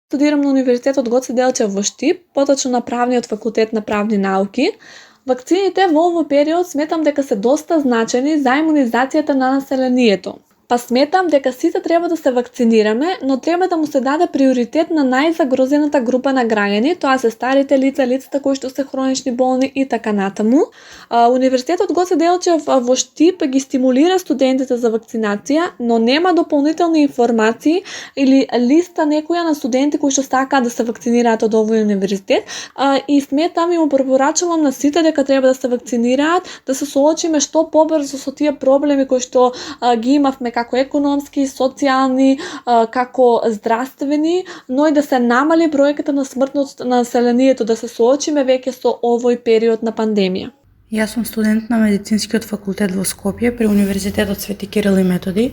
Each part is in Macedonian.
Студирам на Универзитетот Гоце Делчев во Штип, поточно на Правниот факултет на правни науки. Вакцините во овој период сметам дека се доста значени за имунизацијата на населението. Па сметам дека сите треба да се вакцинираме, но треба да му се даде приоритет на најзагрозената група на граѓани, тоа се старите лица, лицата кои што се хронични болни и така натаму. Универзитетот Гоце Делчев во Штип ги стимулира студентите за вакцинација, но нема дополнителни информации или листа некоја на студенти кои што сакаат да се вакцинираат од овој универзитет, и сметам и му препорачувам на сите дека треба да се вакцинираат, да се соочиме што побрзо со тие проблеми кои што ги имавме како економски, социјални, како здравствени, но и да се намали бројката на смртност на населението, да се соочиме веќе со овој период на пандемија. Јас сум студент на Медицинскиот факултет во Скопје при Универзитетот Свети Кирил и Методи.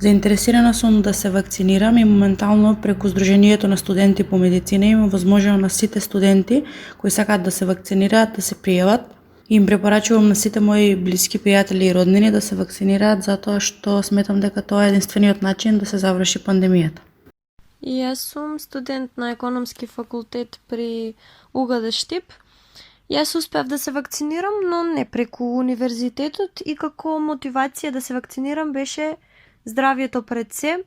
Заинтересирана сум да се вакцинирам и моментално преку Сдруженијето на студенти по медицина им возможувам на сите студенти кои сакаат да се вакцинираат да се пријават. Им препорачувам на сите мои блиски пријатели и роднини да се вакцинираат затоа што сметам дека тоа е единствениот начин да се заврши пандемијата. Јас сум студент на економски факултет при УГД Штип. Јас успеав да се вакцинирам, но не преку универзитетот и како мотивација да се вакцинирам беше здравјето пред се,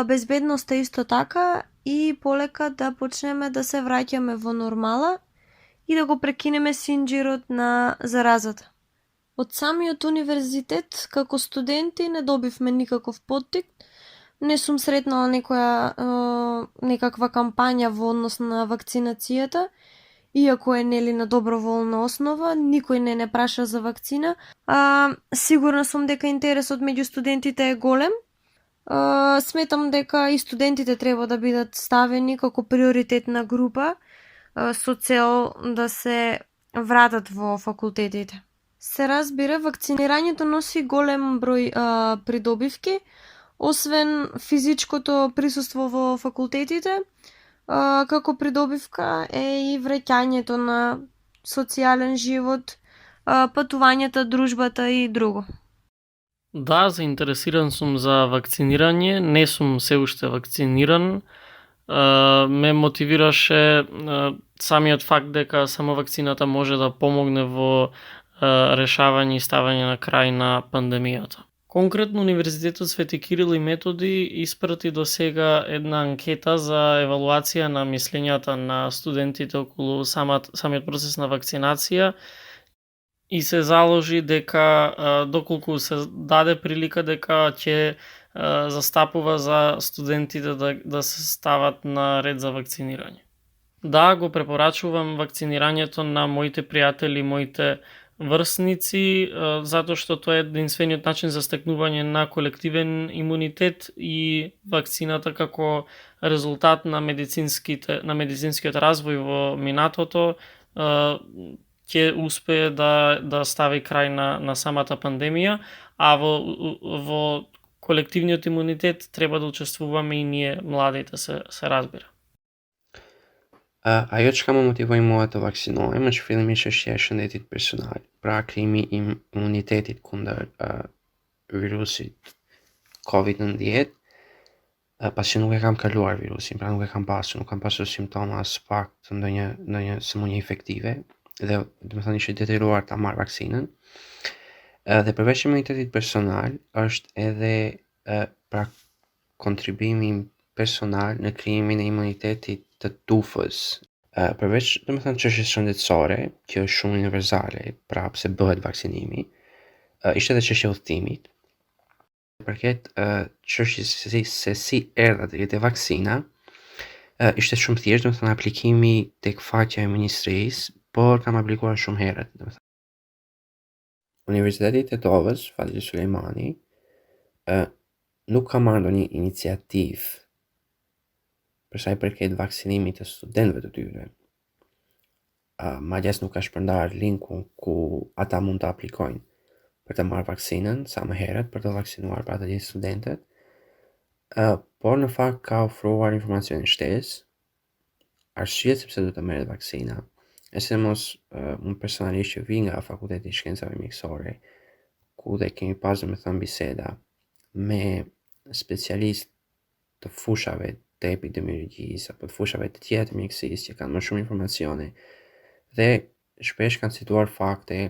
безбедноста исто така и полека да почнеме да се враќаме во нормала и да го прекинеме синџирот на заразата. Од самиот универзитет, како студенти, не добивме никаков поттик. Не сум сретнала некаква кампања во однос на вакцинацијата, иако е нели на доброволна основа, никој не праша за вакцина. Сигурна сум дека интересот меѓу студентите е голем. Сметам дека и студентите треба да бидат ставени како приоритетна група со цел да се вратат во факултетите. Се разбира, вакцинирањето носи голем број придобивки, освен физичкото присуство во факултетите, како придобивка е и враќањето на социјален живот, патувањата, дружбата и друго. Да, заинтересиран сум за вакцинирање, не сум се уште вакциниран. Ме мотивираше самиот факт дека само вакцината може да помогне во решавање и ставање на крај на пандемијата. Конкретно Универзитетот Свети Кирил и Методи испрати до сега една анкета за евалуација на мислењата на студентите околу самиот процес на вакцинација и се заложи дека доколку се даде прилика дека ќе застапува за студентите да се стават на ред за вакцинирање. Да, го препорачувам вакцинирањето на моите пријатели, моите врсници, затоа што тоа е единствениот начин за стекнување на колективен имунитет и вакцината како резултат на медицинскиот развој во минатото ќе успее да стави крај на самата пандемија, а во колективниот имунитет треба да учествуваме и ние младите, се разбира. Ajo që ka më motivoi mua të vaksinohem është fillimisht është shëndetit personal, pra krijimi i imunitetit kundër virusit COVID-19, pasi nuk e kam kaluar virusin, pra nuk e kam pasur, nuk kam pasur simptoma as pak të ndonjë sëmundje infektive dhe domethënë ishte detyruar ta marr vaksinën. Dhe përveç imunitetit personal është edhe pra kontribimi personal në krijimin e imunitetit të tufës. Përveç domethënë çështjes shëndetësore, që është shumë universale, pra pse bëhet vaksinimi, ishte edhe çështja e udhëtimit. Përket çështjes se si erdha deri te vaksina, ishte shumë thjeshtë, domethënë aplikimi tek faqja e ministrisë, por kam aplikuar shumë herët, domethënë. Universiteti i Tetovës, Fazli Sulejmani, nuk ka marrë ndonjë iniciativë për sa i përket vaksinimit të studentëve të tyre. Madje as nuk ka shpërndar linkun ku ata mund të aplikojnë për të marrë vaksinën sa më herët për të vaksinuar pra të gjithë studentët. Por në fakt ka ofruar informacione shtesë, arsyet sepse duhet të merret vaksina. E sidomos unë personalisht që vi nga Fakulteti i Shkencave Mjekësore, ku dhe kemi pasur me thënë biseda me specialistë të fushave të epidemiologjisë apo të fushave të tjera të mjekësisë që kanë më shumë informacione dhe shpesh kanë cituar fakte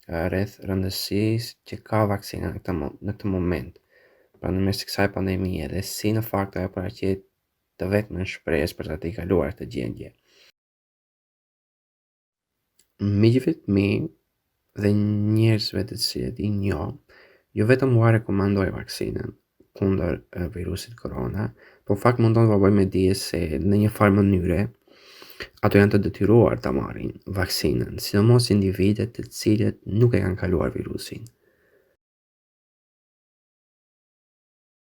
rreth rëndësisë që ka vaksina në këtë moment, pra në mes të kësaj pandemie, dhe si në fakt ajo paraqit të vetmen shpresë për ta tejkaluar këtë gjendje. Miqve të mi dhe njerëzve të cilët i njoh, jo vetëm ua rekomandoj vaksinën kundër virusit korona, por fakt mundon të bëj me dije se në një farë mënyre ato janë të detyruar ta marrin vaksinën, sidomos individet të cilët nuk e kanë kaluar virusin.